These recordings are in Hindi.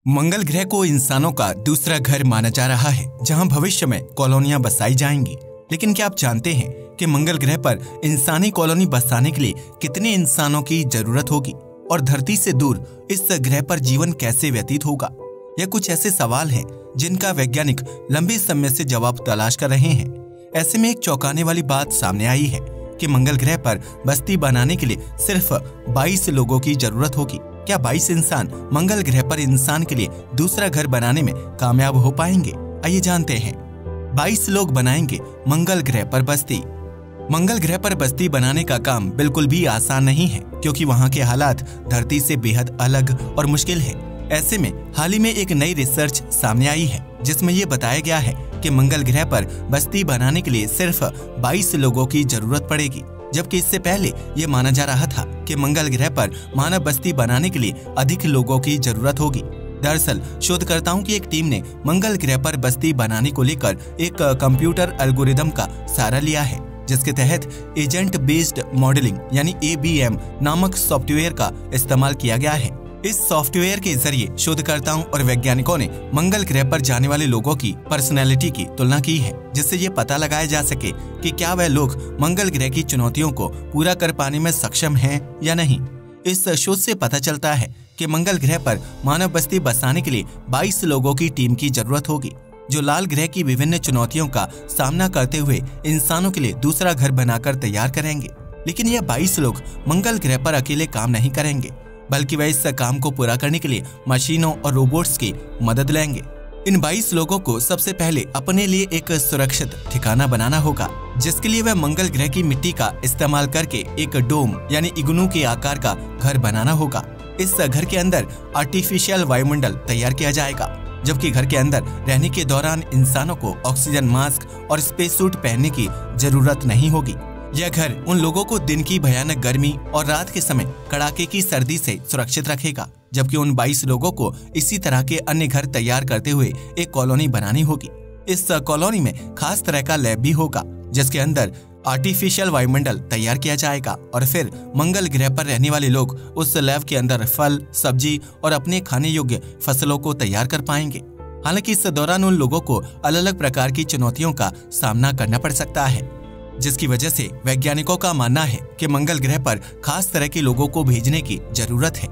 मंगल ग्रह को इंसानों का दूसरा घर माना जा रहा है, जहां भविष्य में कॉलोनियां बसाई जाएंगी। लेकिन क्या आप जानते हैं कि मंगल ग्रह पर इंसानी कॉलोनी बसाने के लिए कितने इंसानों की जरूरत होगी और धरती से दूर इस ग्रह पर जीवन कैसे व्यतीत होगा? यह कुछ ऐसे सवाल हैं जिनका वैज्ञानिक लंबे समय से जवाब तलाश कर रहे हैं। ऐसे में एक चौंकाने वाली बात सामने आई है कि मंगल ग्रह पर बस्ती बनाने के लिए सिर्फ 22 लोगों की जरूरत होगी। क्या 22 इंसान मंगल ग्रह पर इंसान के लिए दूसरा घर बनाने में कामयाब हो पाएंगे? आइए जानते हैं। 22 लोग बनाएंगे मंगल ग्रह पर बस्ती। मंगल ग्रह पर बस्ती बनाने का काम बिल्कुल भी आसान नहीं है, क्योंकि वहाँ के हालात धरती से बेहद अलग और मुश्किल है। ऐसे में हाल ही में एक नई रिसर्च सामने आई है, जिसमें ये बताया गया है कि मंगल ग्रह पर बस्ती बनाने के लिए सिर्फ 22 लोगों की जरूरत पड़ेगी, जबकि इससे पहले ये माना जा रहा था कि मंगल ग्रह पर मानव बस्ती बनाने के लिए अधिक लोगों की जरूरत होगी। दरअसल शोधकर्ताओं की एक टीम ने मंगल ग्रह पर बस्ती बनाने को लेकर एक कंप्यूटर एल्गोरिदम का सहारा लिया है, जिसके तहत एजेंट बेस्ड मॉडलिंग यानी ABM नामक सॉफ्टवेयर का इस्तेमाल किया गया है। इस सॉफ्टवेयर के जरिए शोधकर्ताओं और वैज्ञानिकों ने मंगल ग्रह पर जाने वाले लोगों की पर्सनैलिटी की तुलना की है, जिससे ये पता लगाया जा सके कि क्या वह लोग मंगल ग्रह की चुनौतियों को पूरा कर पाने में सक्षम हैं या नहीं। इस शोध से पता चलता है कि मंगल ग्रह पर मानव बस्ती बसाने के लिए 22 लोगों की टीम की जरूरत होगी, जो लाल ग्रह की विभिन्न चुनौतियों का सामना करते हुए इंसानों के लिए दूसरा घर बनाकर तैयार करेंगे। लेकिन यह 22 लोग मंगल ग्रह पर अकेले काम नहीं करेंगे, बल्कि वह इस काम को पूरा करने के लिए मशीनों और रोबोट्स की मदद लेंगे। इन 22 लोगों को सबसे पहले अपने लिए एक सुरक्षित ठिकाना बनाना होगा, जिसके लिए वह मंगल ग्रह की मिट्टी का इस्तेमाल करके एक डोम यानी इग्नू के आकार का घर बनाना होगा। इस घर के अंदर आर्टिफिशियल वायुमंडल तैयार किया जाएगा, जबकि घर के अंदर रहने के दौरान इंसानों को ऑक्सीजन मास्क और स्पेस सूट पहनने की जरूरत नहीं होगी। यह घर उन लोगों को दिन की भयानक गर्मी और रात के समय कड़ाके की सर्दी से सुरक्षित रखेगा, जबकि उन 22 लोगों को इसी तरह के अन्य घर तैयार करते हुए एक कॉलोनी बनानी होगी। इस कॉलोनी में खास तरह का लैब भी होगा, जिसके अंदर आर्टिफिशियल वायुमंडल तैयार किया जाएगा और फिर मंगल ग्रह पर रहने वाले लोग उस लैब के अंदर फल, सब्जी और अपने खाने योग्य फसलों को तैयार कर पाएंगे। हालांकि इस दौरान उन लोगों को अलग अलग प्रकार की चुनौतियों का सामना करना पड़ सकता है, जिसकी वजह से वैज्ञानिकों का मानना है कि मंगल ग्रह पर खास तरह के लोगों को भेजने की जरूरत है।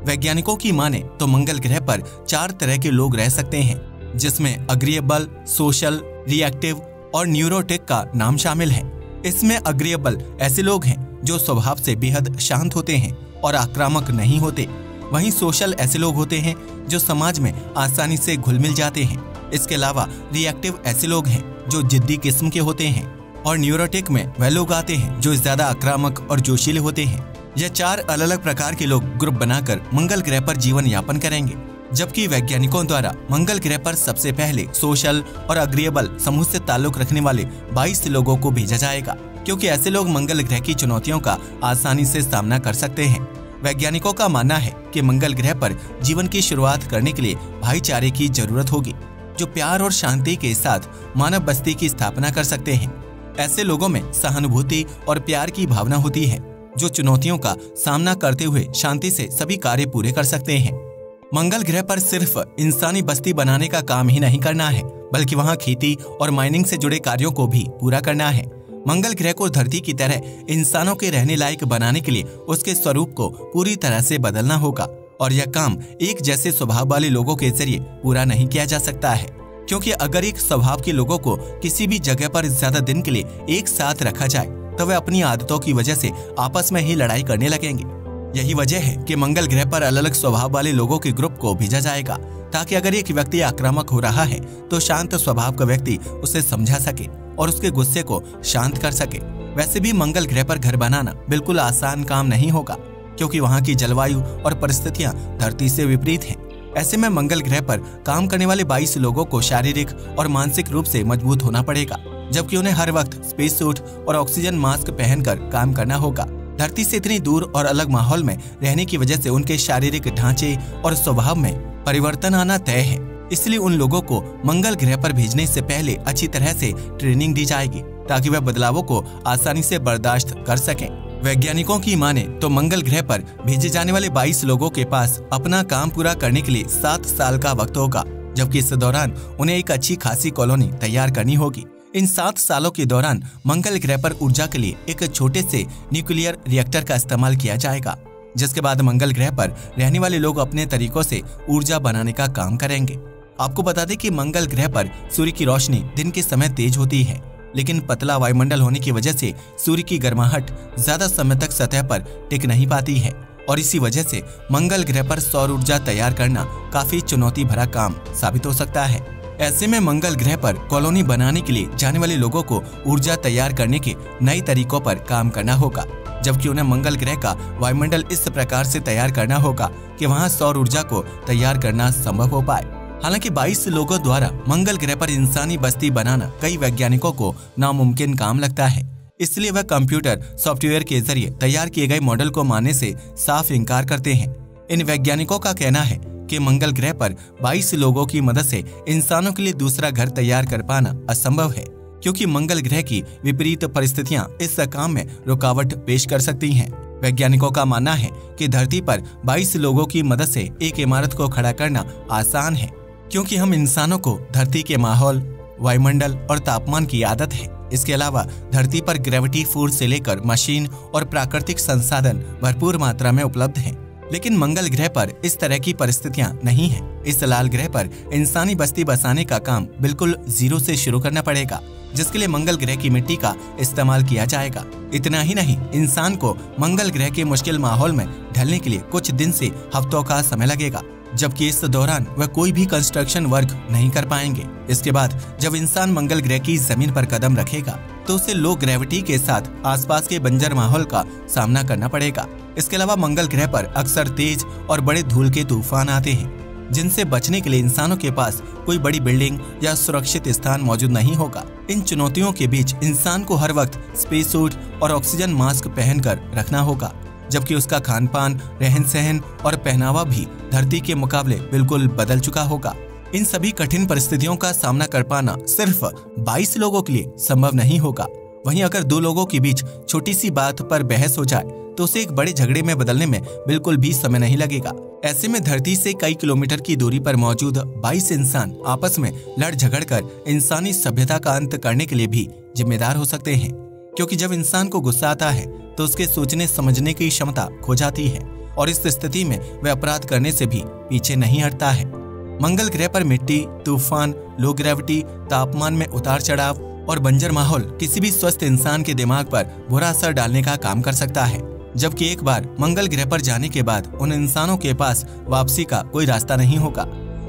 वैज्ञानिकों की माने तो मंगल ग्रह पर 4 तरह के लोग रह सकते हैं, जिसमें अग्रीएबल, सोशल, रिएक्टिव और न्यूरोटिक का नाम शामिल है। इसमें अग्रीएबल ऐसे लोग हैं जो स्वभाव से बेहद शांत होते हैं और आक्रामक नहीं होते। वहीं सोशल ऐसे लोग होते हैं जो समाज में आसानी से घुल मिल जाते हैं। इसके अलावा रिएक्टिव ऐसे लोग हैं जो जिद्दी किस्म के होते हैं, और न्यूरोटिक में वह लोग आते हैं जो ज्यादा आक्रामक और जोशीले होते हैं। यह 4 अलग अलग प्रकार के लोग ग्रुप बनाकर मंगल ग्रह पर जीवन यापन करेंगे, जबकि वैज्ञानिकों द्वारा मंगल ग्रह पर सबसे पहले सोशल और अग्रीएबल समूह से ताल्लुक रखने वाले 22 लोगों को भेजा जाएगा, क्योंकि ऐसे लोग मंगल ग्रह की चुनौतियों का आसानी से सामना कर सकते हैं। वैज्ञानिकों का मानना है कि मंगल ग्रह पर जीवन की शुरुआत करने के लिए भाईचारे की जरूरत होगी, जो प्यार और शांति के साथ मानव बस्ती की स्थापना कर सकते हैं। ऐसे लोगों में सहानुभूति और प्यार की भावना होती है, जो चुनौतियों का सामना करते हुए शांति से सभी कार्य पूरे कर सकते हैं। मंगल ग्रह पर सिर्फ इंसानी बस्ती बनाने का काम ही नहीं करना है, बल्कि वहां खेती और माइनिंग से जुड़े कार्यों को भी पूरा करना है। मंगल ग्रह को धरती की तरह इंसानों के रहने लायक बनाने के लिए उसके स्वरूप को पूरी तरह से बदलना होगा, और यह काम एक जैसे स्वभाव वाले लोगों के जरिए पूरा नहीं किया जा सकता है, क्योंकि अगर एक स्वभाव के लोगों को किसी भी जगह पर ज्यादा दिन के लिए एक साथ रखा जाए तो वे अपनी आदतों की वजह से आपस में ही लड़ाई करने लगेंगे। यही वजह है कि मंगल ग्रह पर अलग अलग स्वभाव वाले लोगों के ग्रुप को भेजा जाएगा, ताकि अगर एक व्यक्ति आक्रामक हो रहा है तो शांत स्वभाव का व्यक्ति उसे समझा सके और उसके गुस्से को शांत कर सके। वैसे भी मंगल ग्रह पर घर बनाना बिल्कुल आसान काम नहीं होगा, क्योंकि वहाँ की जलवायु और परिस्थितियाँ धरती से विपरीत हैं। ऐसे में मंगल ग्रह पर काम करने वाले 22 लोगों को शारीरिक और मानसिक रूप से मजबूत होना पड़ेगा, जबकि उन्हें हर वक्त स्पेस सूट और ऑक्सीजन मास्क पहनकर काम करना होगा। धरती से इतनी दूर और अलग माहौल में रहने की वजह से उनके शारीरिक ढांचे और स्वभाव में परिवर्तन आना तय है। इसलिए उन लोगों को मंगल ग्रह पर भेजने से पहले अच्छी तरह से ट्रेनिंग दी जाएगी, ताकि वह बदलावों को आसानी से बर्दाश्त कर सकें। वैज्ञानिकों की माने तो मंगल ग्रह पर भेजे जाने वाले 22 लोगों के पास अपना काम पूरा करने के लिए 7 साल का वक्त होगा, जबकि इस दौरान उन्हें एक अच्छी खासी कॉलोनी तैयार करनी होगी। इन 7 सालों के दौरान मंगल ग्रह पर ऊर्जा के लिए एक छोटे से न्यूक्लियर रिएक्टर का इस्तेमाल किया जाएगा, जिसके बाद मंगल ग्रह पर रहने वाले लोग अपने तरीकों से ऊर्जा बनाने का काम करेंगे। आपको बता दें कि मंगल ग्रह पर सूर्य की रोशनी दिन के समय तेज होती है, लेकिन पतला वायुमंडल होने की वजह से सूर्य की गर्माहट ज्यादा समय तक सतह पर टिक नहीं पाती है और इसी वजह से मंगल ग्रह पर सौर ऊर्जा तैयार करना काफी चुनौती भरा काम साबित हो सकता है। ऐसे में मंगल ग्रह पर कॉलोनी बनाने के लिए जाने वाले लोगों को ऊर्जा तैयार करने के नए तरीकों पर काम करना होगा, जबकि उन्हें मंगल ग्रह का वायुमंडल इस प्रकार से तैयार करना होगा कि वहां सौर ऊर्जा को तैयार करना संभव हो पाए। हालांकि 22 लोगों द्वारा मंगल ग्रह पर इंसानी बस्ती बनाना कई वैज्ञानिकों को नामुमकिन काम लगता है, इसलिए वह कंप्यूटर सॉफ्टवेयर के जरिए तैयार किए गए मॉडल को मानने से साफ इनकार करते हैं। इन वैज्ञानिकों का कहना है कि मंगल ग्रह पर 22 लोगों की मदद से इंसानों के लिए दूसरा घर तैयार कर पाना असंभव है, क्योंकि मंगल ग्रह की विपरीत परिस्थितियां इस काम में रुकावट पेश कर सकती हैं। वैज्ञानिकों का मानना है कि धरती पर 22 लोगों की मदद से एक इमारत को खड़ा करना आसान है, क्योंकि हम इंसानों को धरती के माहौल, वायुमंडल और तापमान की आदत है। इसके अलावा धरती पर ग्रेविटी फोर्स से लेकर मशीन और प्राकृतिक संसाधन भरपूर मात्रा में उपलब्ध हैं। लेकिन मंगल ग्रह पर इस तरह की परिस्थितियां नहीं है। इस लाल ग्रह पर इंसानी बस्ती बसाने का काम बिल्कुल जीरो से शुरू करना पड़ेगा, जिसके लिए मंगल ग्रह की मिट्टी का इस्तेमाल किया जाएगा। इतना ही नहीं, इंसान को मंगल ग्रह के मुश्किल माहौल में ढलने के लिए कुछ दिन से हफ्तों का समय लगेगा, जबकि इस दौरान वह कोई भी कंस्ट्रक्शन वर्क नहीं कर पाएंगे। इसके बाद जब इंसान मंगल ग्रह की जमीन पर कदम रखेगा तो उसे लो ग्रेविटी के साथ आसपास के बंजर माहौल का सामना करना पड़ेगा। इसके अलावा मंगल ग्रह पर अक्सर तेज और बड़े धूल के तूफान आते हैं, जिनसे बचने के लिए इंसानों के पास कोई बड़ी बिल्डिंग या सुरक्षित स्थान मौजूद नहीं होगा। इन चुनौतियों के बीच इंसान को हर वक्त स्पेस सूट और ऑक्सीजन मास्क पहनकर रखना होगा, जबकि उसका खान पान, रहन सहन और पहनावा भी धरती के मुकाबले बिल्कुल बदल चुका होगा। इन सभी कठिन परिस्थितियों का सामना कर पाना सिर्फ 22 लोगों के लिए संभव नहीं होगा। वहीं अगर 2 लोगों के बीच छोटी सी बात पर बहस हो जाए तो उसे एक बड़े झगड़े में बदलने में बिल्कुल भी समय नहीं लगेगा। ऐसे में धरती से कई किलोमीटर की दूरी पर मौजूद 22 इंसान आपस में लड़ झगड़ कर इंसानी सभ्यता का अंत करने के लिए भी जिम्मेदार हो सकते हैं, क्योंकि जब इंसान को गुस्सा आता है तो उसके सोचने समझने की क्षमता खो जाती है और इस स्थिति में वह अपराध करने से भी पीछे नहीं हटता है। मंगल ग्रह पर मिट्टी, तूफान, लो ग्रेविटी, तापमान में उतार चढ़ाव और बंजर माहौल किसी भी स्वस्थ इंसान के दिमाग पर बुरा असर डालने का काम कर सकता है, जबकि एक बार मंगल ग्रह पर जाने के बाद उन इंसानों के पास वापसी का कोई रास्ता नहीं होगा।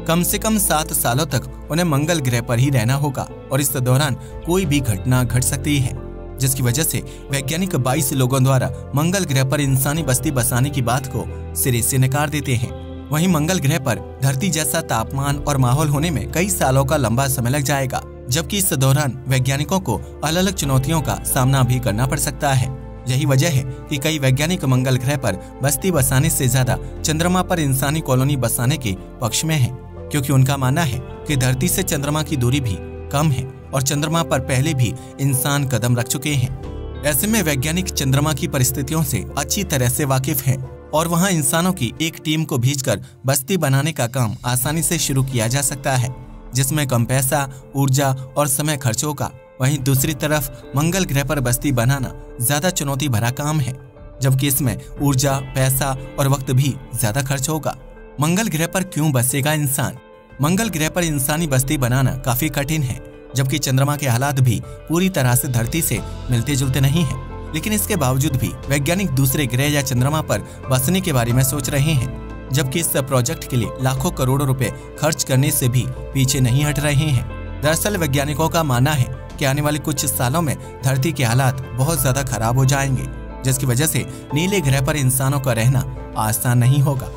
कम से कम 7 सालों तक उन्हें मंगल ग्रह पर ही रहना होगा और इस दौरान कोई भी घटना घट सकती है, जिसकी वजह से वैज्ञानिक 22 लोगों द्वारा मंगल ग्रह पर इंसानी बस्ती बसाने की बात को सिरे से नकार देते हैं। वहीं मंगल ग्रह पर धरती जैसा तापमान और माहौल होने में कई सालों का लंबा समय लग जाएगा, जबकि इस दौरान वैज्ञानिकों को अलग अलग चुनौतियों का सामना भी करना पड़ सकता है। यही वजह है कि कई वैज्ञानिक मंगल ग्रह पर बस्ती बसाने से ज्यादा चंद्रमा पर इंसानी कॉलोनी बसाने के पक्ष में हैं, क्योंकि उनका मानना है कि धरती से चंद्रमा की दूरी भी कम है और चंद्रमा पर पहले भी इंसान कदम रख चुके हैं। ऐसे में वैज्ञानिक चंद्रमा की परिस्थितियों से अच्छी तरह से वाकिफ हैं और वहां इंसानों की एक टीम को भेजकर बस्ती बनाने का काम आसानी से शुरू किया जा सकता है, जिसमें कम पैसा, ऊर्जा और समय खर्च होगा। वहीं दूसरी तरफ मंगल ग्रह पर बस्ती बनाना ज्यादा चुनौती भरा काम है, जबकि इसमें ऊर्जा, पैसा और वक्त भी ज्यादा खर्च होगा। मंगल ग्रह पर क्यों बसेगा इंसान? मंगल ग्रह पर इंसानी बस्ती बनाना काफी कठिन है, जबकि चंद्रमा के हालात भी पूरी तरह से धरती से मिलते जुलते नहीं हैं। लेकिन इसके बावजूद भी वैज्ञानिक दूसरे ग्रह या चंद्रमा पर बसने के बारे में सोच रहे हैं, जबकि इस प्रोजेक्ट के लिए लाखों करोड़ों रुपए खर्च करने से भी पीछे नहीं हट रहे हैं। दरअसल वैज्ञानिकों का मानना है कि आने वाले कुछ सालों में धरती के हालात बहुत ज्यादा खराब हो जाएंगे, जिसकी वजह से नीले ग्रह पर इंसानों का रहना आसान नहीं होगा।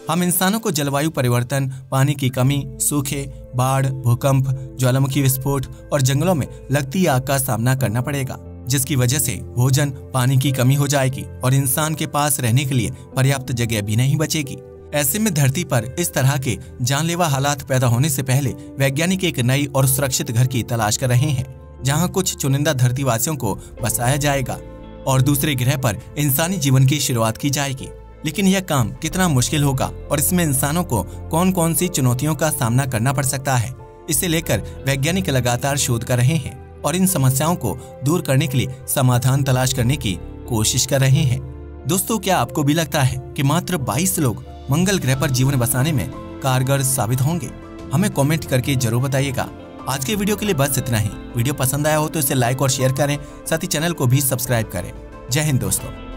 हम इंसानों को जलवायु परिवर्तन, पानी की कमी, सूखे, बाढ़, भूकंप, ज्वालामुखी विस्फोट और जंगलों में लगती आग का सामना करना पड़ेगा, जिसकी वजह से भोजन, पानी की कमी हो जाएगी और इंसान के पास रहने के लिए पर्याप्त जगह भी नहीं बचेगी। ऐसे में धरती पर इस तरह के जानलेवा हालात पैदा होने से पहले वैज्ञानिक एक नई और सुरक्षित घर की तलाश कर रहे हैं, जहां कुछ चुनिंदा धरतीवासियों को बसाया जाएगा। और दूसरे ग्रह पर इंसानी जीवन की शुरुआत की जाएगी। लेकिन यह काम कितना मुश्किल होगा और इसमें इंसानों को कौन कौन सी चुनौतियों का सामना करना पड़ सकता है, इसे लेकर वैज्ञानिक लगातार शोध कर रहे हैं और इन समस्याओं को दूर करने के लिए समाधान तलाश करने की कोशिश कर रहे हैं। दोस्तों, क्या आपको भी लगता है कि मात्र 22 लोग मंगल ग्रह पर जीवन बसाने में कारगर साबित होंगे? हमें कमेंट करके जरूर बताइएगा। आज के वीडियो के लिए बस इतना ही। वीडियो पसंद आया हो तो इसे लाइक और शेयर करें, साथ ही चैनल को भी सब्सक्राइब करें। जय हिंद दोस्तों।